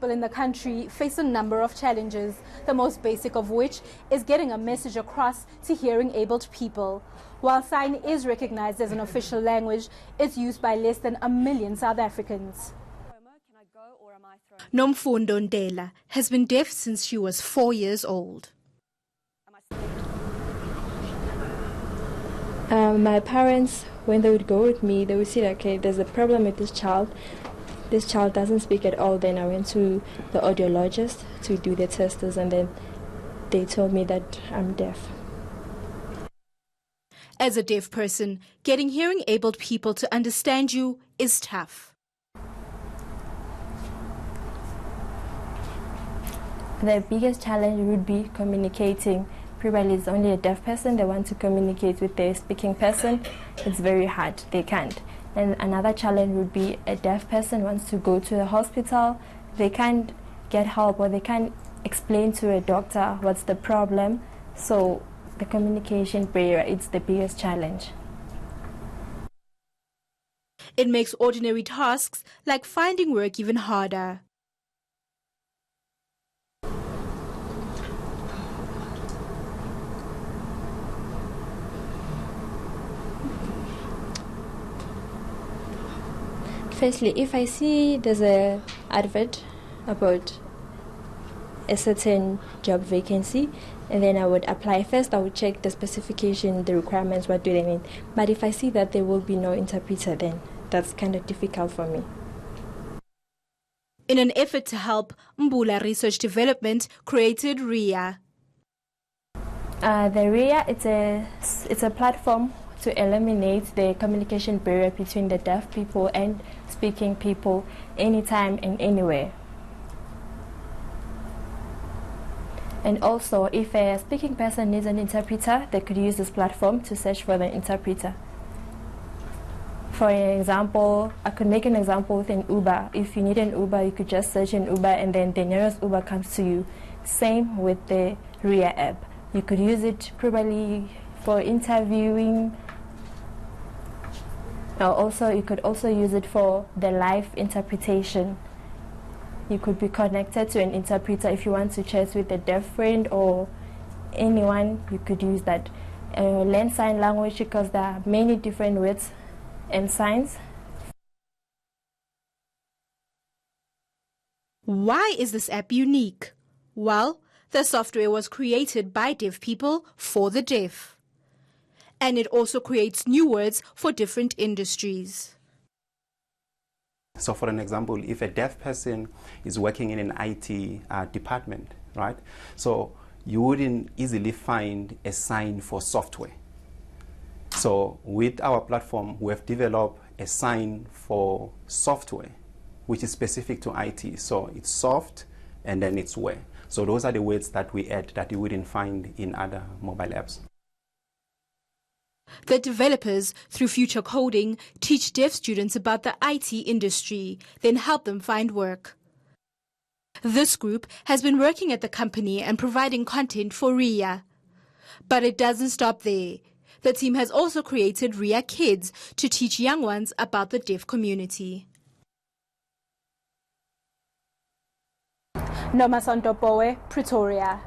people in the country face a number of challenges, the most basic of which is getting a message across to hearing-abled people. While sign is recognized as an official language, it's used by less than 1 million South Africans. Nomfundo Ndela has been deaf since she was 4 years old. My parents, when they would go with me, they would say, okay, there's a problem with this child. This child doesn't speak at all. Then I went to the audiologist to do the tests, and then they told me that I'm deaf. As a deaf person, getting hearing-abled people to understand you is tough. The biggest challenge would be communicating. Probably it's only a deaf person, they want to communicate with their speaking person. It's very hard, they can't. And another challenge would be a deaf person wants to go to the hospital, they can't get help or they can't explain to a doctor what's the problem. So the communication barrier is the biggest challenge. It makes ordinary tasks like finding work even harder. Firstly, if I see there's an advert about a certain job vacancy, and then I would apply. First, I would check the specification, the requirements, what do they mean. But if I see that there will be no interpreter, then that's kind of difficult for me. In an effort to help, Mbula Research Development created Reah. The Reah, it's a platform to eliminate the communication barrier between the deaf people and speaking people anytime and anywhere. And also, if a speaking person needs an interpreter, they could use this platform to search for the interpreter. For an example, I could make an example with an Uber. If you need an Uber, you could just search an Uber and then the nearest Uber comes to you. Same with the Reah app. You could use it probably for interviewing. Also, you could also use it for the live interpretation. You could be connected to an interpreter if you want to chat with a deaf friend or anyone. You could use that. Learn sign language because there are many different words and signs. Why is this app unique? Well, the software was created by deaf people for the deaf. And it also creates new words for different industries. So for an example, if a deaf person is working in an IT department, right? So you wouldn't easily find a sign for software. So with our platform, we have developed a sign for software, which is specific to IT. So it's soft and then it's ware. So those are the words that we add that you wouldn't find in other mobile apps. The developers, through future coding, teach deaf students about the IT industry, then help them find work. This group has been working at the company and providing content for Reah. But it doesn't stop there. The team has also created Reah Kids to teach young ones about the deaf community. Noma Santopoe, Pretoria.